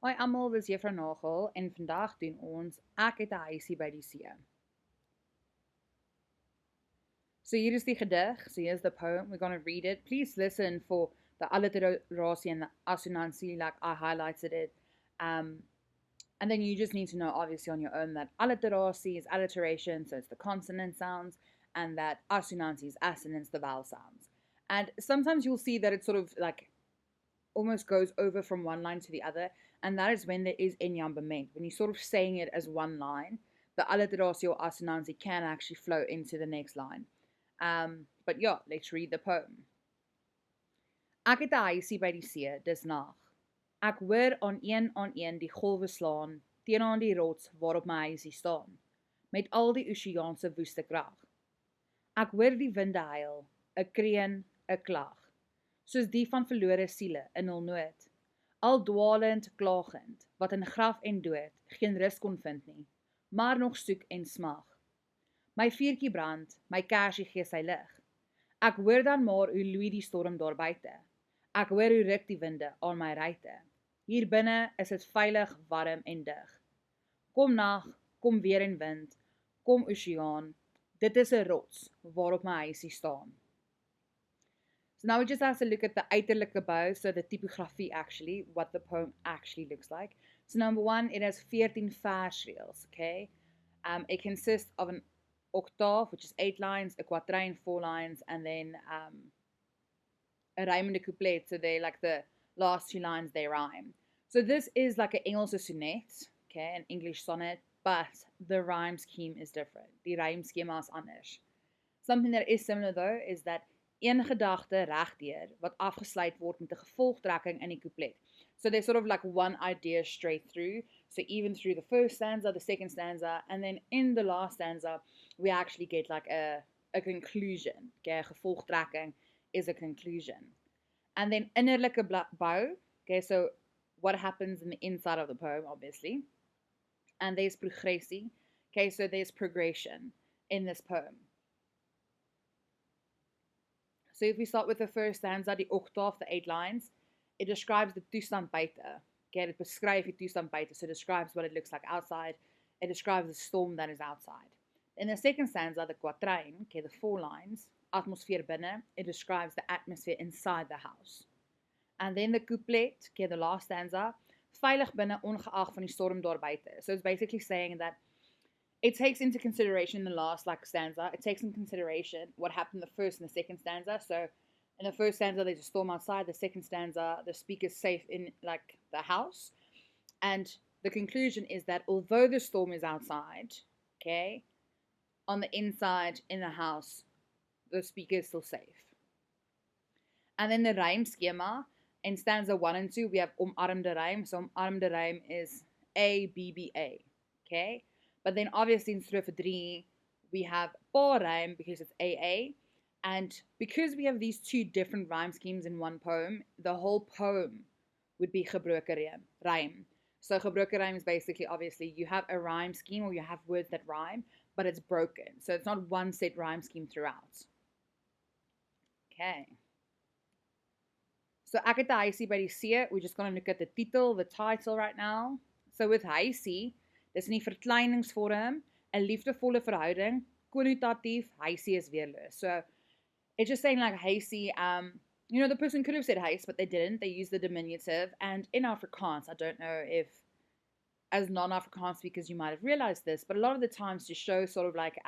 Hoi almal, dis Juffrou Nagel en vandag doen ons Ek het 'n huisie by die see. So hier is die gedig, so here's the poem, we're going to read it. Please listen for the alliteratie and the assonantie like I highlighted it. And then you just need to know obviously on your own that alliteratie is alliteration, so it's the consonant sounds, and that assonantie is assonance, the vowel sounds. And sometimes you'll see that it sort of like almost goes over from one line to the other, and that is when there is enyambement. When you're sort of saying it as one line, the alliteratie or assonantie can actually flow into the next line. But yeah, let's read the poem. Ek het 'n huisie by die see, dis nag. Ek hoor aan een die golwe slaan, teenoor die rots waarop my huisie staan, met al die oseaanse woeste krag. Ek hoor die winde huil, 'n kreun, 'n klag, soos die van verlore siele in hul nood, al dwalend, klagend, wat in graf en dood geen rus kon vind nie, maar nog soek en smag. My vuurtjie brand, my kersie gee sy lig. Ek hoor dan maar hoe loei die storm daar buite. Ek hoor hoe ruk die winde aan my ruite. Hier binne is dit veilig, warm en dig. Kom nag, kom weer en wind, kom oseaan, dit is 'n rots waarop my huisie staan. So now we just have to look at the uiterlike bou, so the typography actually, what the poem actually looks like. So number one, it has 14 versreels, okay? It consists of an octave, which is 8 lines, a quatrain, 4 lines, and then a rhymende couplet, so they like the last 2 lines, they rhyme. So this is like an Engelse sonnet, okay, an English sonnet, but the rhyme scheme is different. Die rhyme schema is anders. Something that is similar though is that een gedagte regdeur wat afgesluit word met 'n gevolgtrekking in die couplet. So there's sort of like one idea straight through. So even through the first stanza, the second stanza, and then in the last stanza, we actually get like a conclusion. Okay, 'n gevolgtrekking is a conclusion. And then innerlike bou. Okay, so what happens in the inside of the poem, obviously. And there's progressie. Okay, so there's progression in this poem. So if we start with the first stanza, die octave, the 8 lines, it describes the toestand buite. Okay, it beskryf die toestand buite, so it describes what it looks like outside. It describes the storm that is outside. In the second stanza, the quatrain, okay, the 4 lines, atmosfeer binne, it describes the atmosphere inside the house. And then the couplet, okay, the last stanza, veilig binne ongeag van die storm daar buite. So it's basically saying that it takes into consideration the last like stanza, it takes into consideration what happened in the first and the second stanza. So in the first stanza, there's a storm outside. The second stanza, the speaker's safe in like the house. And the conclusion is that although the storm is outside, okay, on the inside in the house, the speaker is still safe. And then the rhyme schema, in stanza 1 and 2, we have omarmde rhyme. So omarmde rhyme is A, B, B, A, okay? But then obviously in strofe 3, we have pa rhyme because it's AA. And because we have these 2 different rhyme schemes in one poem, the whole poem would be gebroke rhyme. So gebroke rhyme is basically, obviously, you have a rhyme scheme or you have words that rhyme, but it's broken. So it's not one set rhyme scheme throughout. Okay. So ek het 'n huisie by die see. We're just going to look at the title right now. So with huisie, dis in die verkleiningsvorm, 'n liefdevolle verhouding, konnotatief, huisie is weerloos. So it's just saying like huisie, you know, the person could have said huis, but they didn't. They used the diminutive. And in Afrikaans, I don't know if, as non-Afrikaans speakers, you might have realized this, but a lot of the times to show sort of like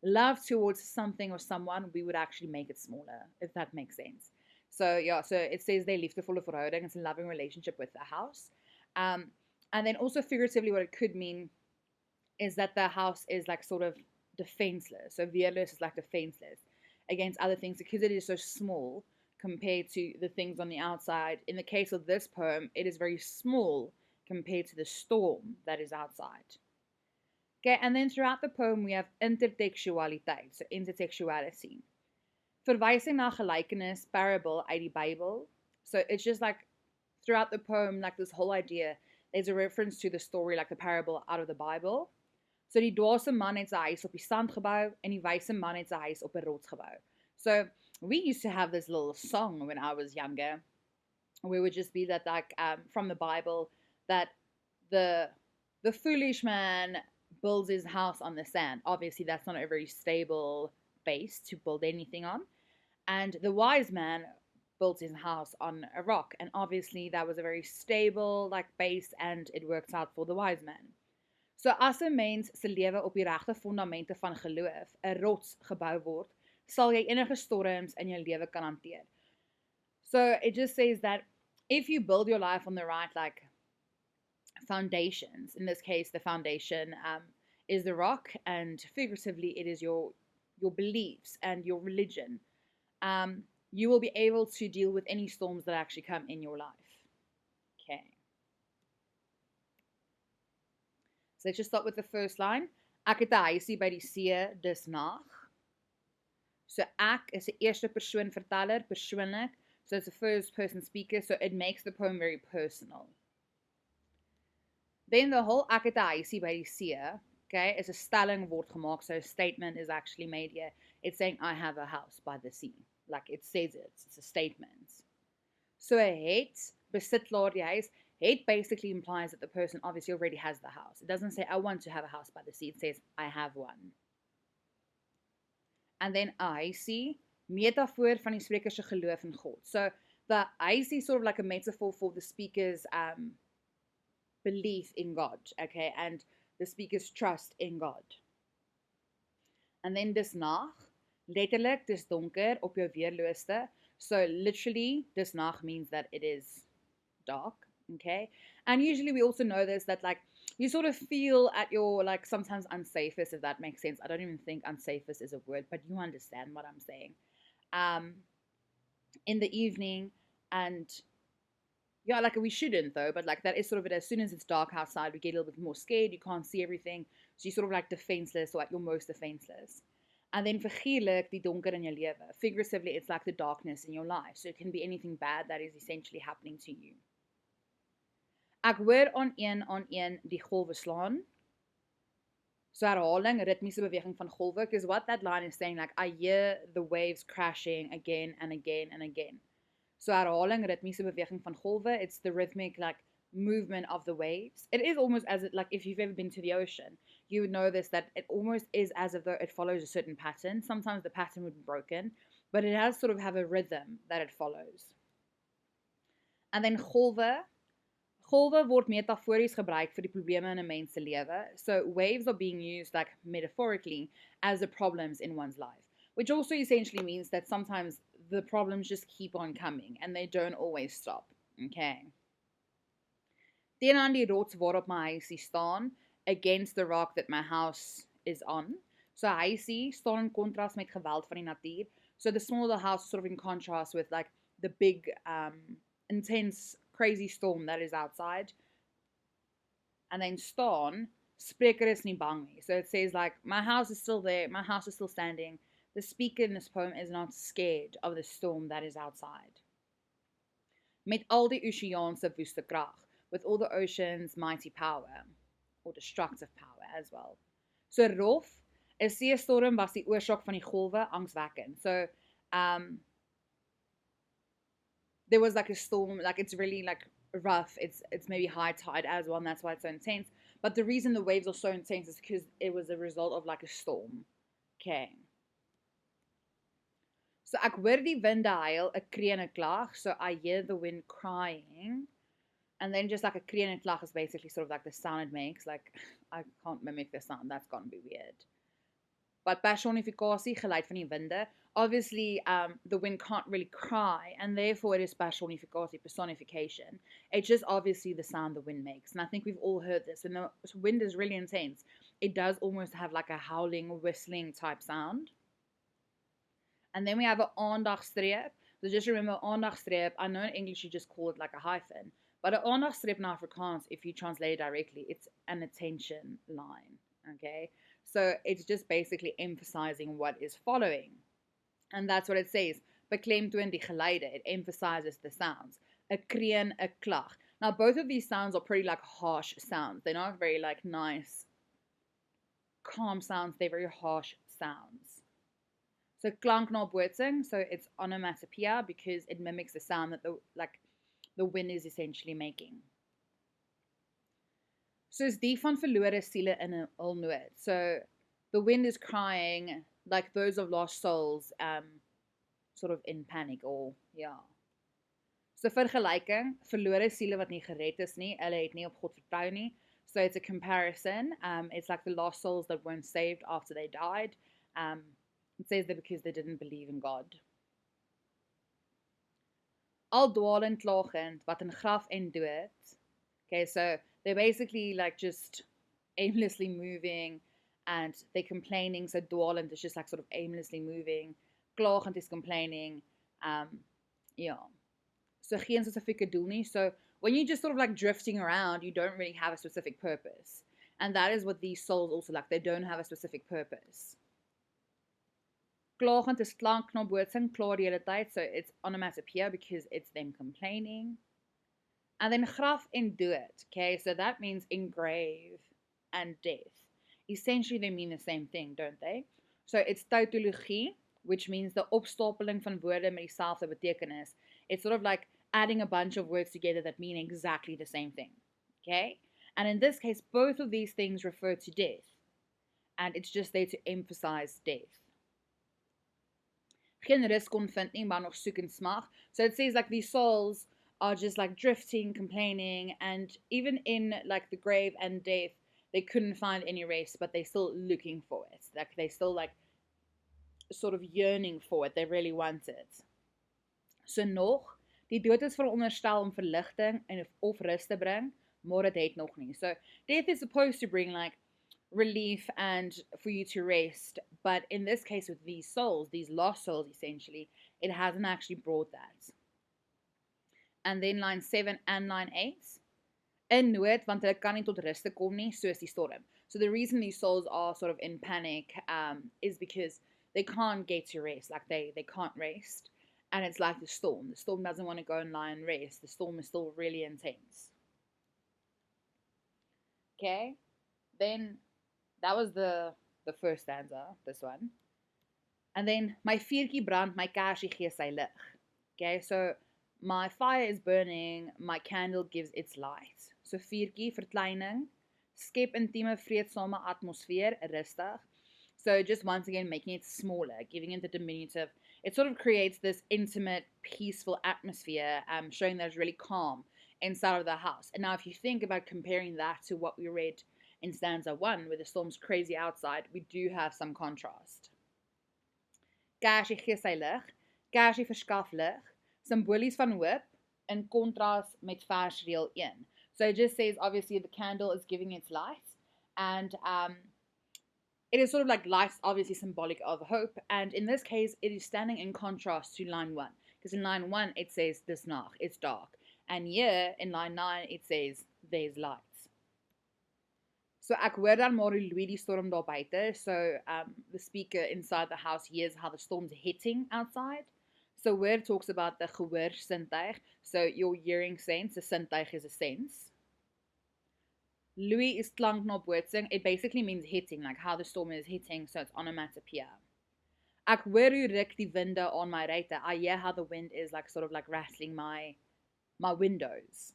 love towards something or someone, we would actually make it smaller, if that makes sense. So yeah, so it says they're liefdevolle verhouding, it's a loving relationship with the house. And then also figuratively what it could mean is that the house is like sort of defenseless. So weerloos is like defenseless against other things because it is so small compared to the things on the outside. In the case of this poem, it is very small compared to the storm that is outside. Okay, and then throughout the poem we have intertextualiteit, so intertextuality. Verwysing na gelykenis, parable uit die Bybel. So it's just like throughout the poem, like this whole idea, there's a reference to the story, like the parable out of the Bible. So die dwaase man het sy huis op die sand gebou en die wyse man het sy huis op 'n rots gebou. So we used to have this little song when I was younger. We would just be that like from the Bible, that the foolish man builds his house on the sand. Obviously, that's not a very stable base to build anything on. And the wise man built his house on a rock. And obviously, that was a very stable like base, and it works out for the wise man. So as 'n mens se lewe op die regte fondamente van geloof, 'n rots gebou word, sal jy enige storms in jou lewe kan hanteer. So it just says that if you build your life on the right like foundations, in this case the foundation is the rock, and figuratively it is your beliefs and your religion, you will be able to deal with any storms that actually come in your life. Okay. So let's just start with the first line. Ek het 'n huisie by die see dis nag. So ek is 'n eerste persoon verteller, persoonlik. So it's a first person speaker, so it makes the poem very personal. Then the whole ek het 'n huisie by die see, okay, is 'n stelling word gemaak, so a statement is actually made here. It's saying I have a house by the sea. Like it says it's a statement. So a het, besit klaar die huis. Het basically implies that the person obviously already has the house. It doesn't say I want to have a house by the sea. It says I have one. And then huisie, metafoor van die spreker se geloof in God. So the huisie is sort of like a metaphor for the speaker's belief in God, okay, and the speaker's trust in God. And then dis nag, letterlik dis donker op jou weerlooste. So literally dis nag means that it is dark, okay? And usually we also know this, that like you sort of feel at your like sometimes unsafest, if that makes sense. I don't even think unsafest is a word, but you understand what I'm saying. In the evening, and yeah, like we shouldn't though, but like that is sort of it. As soon as it's dark outside, we get a little bit more scared. You can't see everything, so you're sort of like defenseless, or at your most defenseless. And then figuurlik die donker in jou lewe. Figuratively, it's like the darkness in your life. So it can be anything bad that is essentially happening to you. Ek hoor aan een die golwe slaan. So herhaling, ritmiese beweging van golwe, because what that line is saying, like I hear the waves crashing again and again and again. So herhaling, ritmiese beweging van golwe, it's the rhythmic like movement of the waves. It is almost as it, like if you've ever been to the ocean, you would know this, that it almost is as if though it follows a certain pattern. Sometimes the pattern would be broken, but it has sort of have a rhythm that it follows. And then golwe. Golwe word metafories gebruik vir die probleme in 'n mens se lewe. So waves are being used like metaphorically as the problems in one's life, which also essentially means that sometimes the problems just keep on coming and they don't always stop. Okay. Teenoor die rots waarop my huisie staan, against the rock that my house is on. So huisie staan in contrast met geweld van die natuur. So the smaller house is sort of in contrast with like the big intense crazy storm that is outside. And then staan, spreker is nie bang nie. So it says like my house is still there, my house is still standing. The speaker in this poem is not scared of the storm that is outside. Met al die oseaan se woeste krag, with all the ocean's mighty power, or destructive power as well. So rof, 'n seestorm was die oorsaak van die golwe, angswekkend. So there was like a storm, like it's really like rough, it's maybe high tide as well, and that's why it's so intense. But the reason the waves are so intense is because it was a result of like a storm. Okay. So ek hoor die winde huil, 'n kreun en 'n klag. So I hear the wind crying. And then just like a kreun en klag is basically sort of like the sound it makes. Like, I can't mimic the sound, that's gonna be weird. But personifikasie, geluid van die winde. Obviously, the wind can't really cry, and therefore it is personifikasie, personification. It's just obviously the sound the wind makes. And I think we've all heard this. When the wind is really intense, it does almost have like a howling, whistling type sound. And then we have an aandagstreep. So just remember, aandagstreep, I know in English you just call it like a hyphen. But an aandagstreep in Afrikaans, if you translate it directly, it's an attention line. Okay? So it's just basically emphasizing what is following. And that's what it says. Beklemtoon die geluide. It emphasizes the sounds. 'n kreun, 'n klag. Now both of these sounds are pretty like harsh sounds. They're not very like nice, calm sounds. They're very harsh sounds. So klanknabootsing, so it's onomatopoeia because it mimics the sound that the wind is essentially making. Soos die van verlore siele in 'n hul nood. So the wind is crying like those of lost souls, sort of in panic, or yeah. So vergelyking, verlore siele wat nie gered is nie, hulle het nie op God vertrou nie. So it's a comparison. It's like the lost souls that weren't saved after they died. It says that because they didn't believe in God. Al dwalend klagend, wat in graf en dood. Okay, so they're basically like just aimlessly moving, and they're complaining. So dwalend is just like sort of aimlessly moving. Klagend is complaining. Yeah. So geen specifieke doel nie. So when you're just sort of like drifting around, you don't really have a specific purpose. And that is what these souls also like. They don't have a specific purpose. Klagend is klankknopbootsing, klaar die hele tyd. So it's onomatopoeia because it's them complaining. And then graf en dood. Okay, so that means in grave and death. Essentially, they mean the same thing, don't they? So it's tautologie, which means the opstapeling van woorde met dieselfde betekenis. It's sort of like adding a bunch of words together that mean exactly the same thing. Okay? And in this case, both of these things refer to death. And it's just there to emphasize death. Geen rus kon vind nie, maar nog soek en smag. So it says like these souls are just like drifting, complaining, and even in like the grave and death, they couldn't find any rest, but they're still looking for it. Like they still like sort of yearning for it. They really want it. So nog, die dood is veronderstel om verligting en of rus te bring, maar dit het nog nie. So death is supposed to bring like relief and for you to rest, but in this case with these souls, these lost souls essentially, it hasn't actually brought that. And then line 7 and line 8, in nood, want hulle kan nie tot rus te kom nie, soos die storm. So the reason these souls are sort of in panic is because they can't get to rest, like they can't rest, and it's like the storm. The storm doesn't want to go and lie and rest. The storm is still really intense. Okay, then that was the first stanza, this one. And then, my vuurtjie brand, my kersie gee sy lig. Okay, so my fire is burning, my candle gives its light. So vuurtjie, verkleining, skep intieme, vreedsame atmosfeer, rustig. So just once again, making it smaller, giving it the diminutive. It sort of creates this intimate, peaceful atmosphere, showing that it's really calm inside of the house. And now if you think about comparing that to what we read in stanza 1, where the storm's crazy outside, we do have some contrast. Kersie gee sy lig, kersie verskaf lig, symbolies van hoop, in contrast met versreel 1. So it just says, obviously, the candle is giving its light, and it is sort of like light, obviously symbolic of hope, and in this case, it is standing in contrast to line 1, because in line 1, it says, dis nag, it's dark, and here, in line 9, it says, there's light. So ek hoor dan maar hoe loei die storm daar buite. So the speaker inside the house hears how the storm's hitting outside. So where it talks about the gehoor sintuig, so your hearing sense, the sintuig is a sense. Loei is klanknopbootsing. It basically means hitting, like how the storm is hitting, so it's onomatopoeia. Ek hoor hoe ruk die winde aan my ruite. I hear how the wind is like sort of like rattling my windows.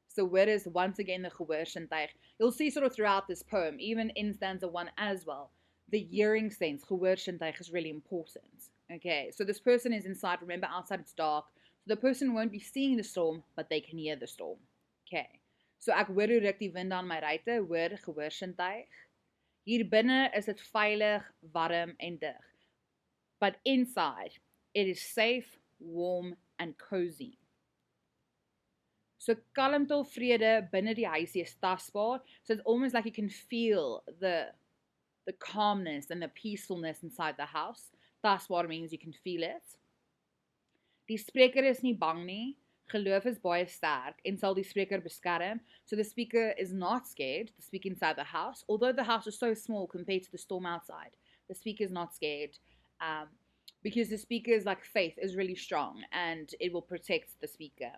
So where is once again the gehoor sintuig? You'll see sort of throughout this poem, even in stanza 1 as well, the hearing sense, gehoor sintuig, is really important. Okay, so this person is inside. Remember, outside it's dark. So the person won't be seeing the storm, but they can hear the storm. Okay, so ek hoor hoe ruk die wind aan my ruite, hoor gehoor sintuig. Hier binne is dit veilig, warm en dig. But inside, it is safe, warm and cozy. So kalmte of vrede binne die huisie is tasbaar. So it's almost like you can feel the calmness and the peacefulness inside the house. Tasbaar means you can feel it. Die spreker is nie bang nie. Geloof is baie sterk en sal die spreker beskerm. So the speaker is not scared, the speaker inside the house. Although the house is so small compared to the storm outside, the speaker is not scared because the speaker's like faith is really strong and it will protect the speaker.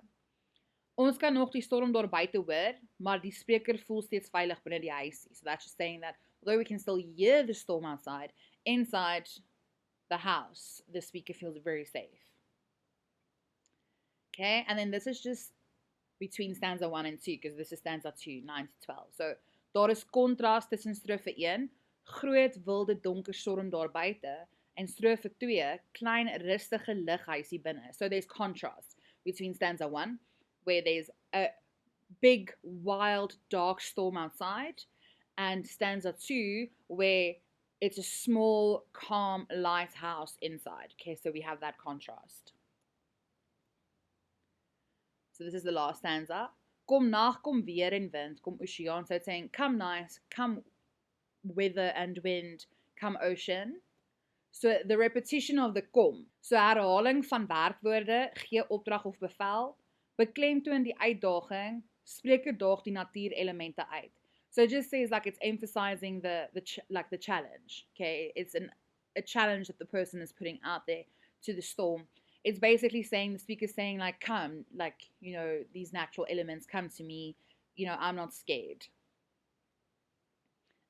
Ons kan nog die storm daar buite hoor, maar die spreker voel steeds veilig binne die huisie. So that's just saying that although we can still hear the storm outside, inside the house, the speaker feels very safe. Okay, and then this is just between stanza 1 and 2, because this is stanza 2, 9 to 12. So Daar is kontras tussen strofe 1, groot wilde donker storm daar buite, en strofe 2, klein rustige lighuisie binne. So there's contrast between stanza 1, where there's a big, wild, dark storm outside, and stanza 2, where it's a small, calm lighthouse inside. Okay, so we have that contrast. So this is the last stanza. Kom nag, kom weer en wind, kom oceaan. So it's saying, come night, come weather and wind, come ocean. So the repetition of the kom. So herhaling van werkwoorde, gee opdrag of bevel, beklemtoon die uitdaging, spreek daag die natuurelemente uit. So it just says like it's emphasizing the challenge. Okay, it's a challenge that the person is putting out there to the storm. It's basically saying, the speaker's saying like, come, like, you know, these natural elements, come to me, you know, I'm not scared.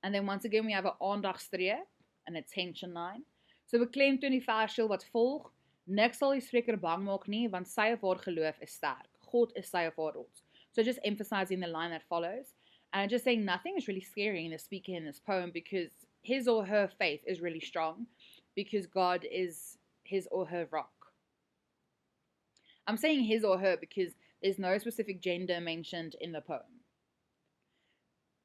And then once again we have 'n aandagstreep, an attention line. So beklemtoon die versdeel wat volg, niks sal die spreker bang maak nie, want sy of haar geloof is sterk. God is sy of haar rots. So just emphasizing the line that follows, and just saying nothing is really scaring the speaker in this poem because his or her faith is really strong, because God is his or her rock. I'm saying his or her because there's no specific gender mentioned in the poem.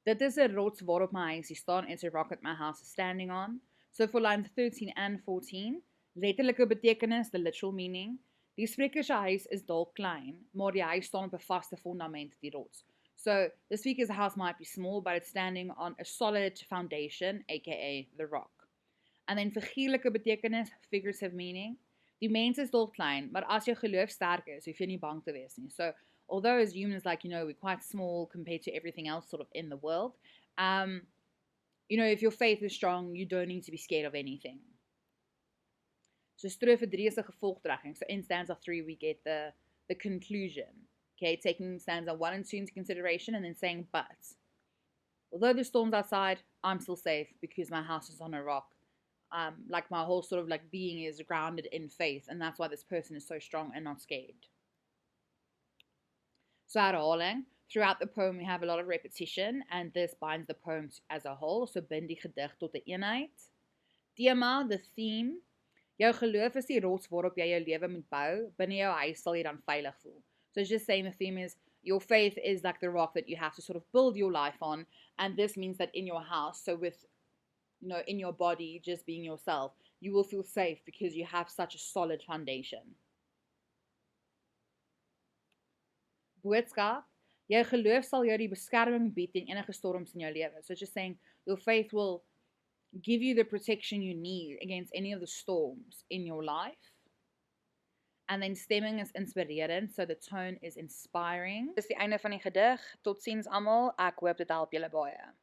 Dit is 'n rots waarop my huisie staan, it's a rock that my house is standing on. So for lines 13 and 14, letterlike betekenis, the literal meaning, die spreker se huis is dalk klein, maar die huis staan op 'n vaste fondament, die rots. So the speaker's house might be small, but it's standing on a solid foundation, aka the rock. And then figuurlike betekenis, figurative meaning, die mens is dalk klein, maar as jou geloof sterk is, hoef jy nie bang te wees nie. So although as humans, like, you know, we're quite small compared to everything else sort of in the world, you know, if your faith is strong, you don't need to be scared of anything. So strofe 3 is 'n gevolgtrekking. So in stanza 3 we get the conclusion. Okay, taking stanza 1 and 2 into consideration and then saying, but although the storm's outside, I'm still safe because my house is on a rock. Like my whole sort of like being is grounded in faith, and that's why this person is so strong and not scared. So herhaling. Throughout the poem we have a lot of repetition, and this binds the poem as a whole. So bind die gedig tot 'n eenheid. Thema, the theme. Jou geloof is die rots waarop jy jou lewe moet bou. Binne jou huis sal jy dan veilig voel. So it's just saying the theme is your faith is like the rock that you have to sort of build your life on, and this means that in your house, so with, you know, in your body, just being yourself, you will feel safe because you have such a solid foundation. Boodskap, jou geloof sal jou die beskerming bied teen enige storms in jou lewe. So it's just saying your faith will give you the protection you need against any of the storms in your life. And then stemming is inspirerend, so the tone is inspiring. Dis die einde van die gedig. Totsiens almal. Ek hoop dit help julle baie.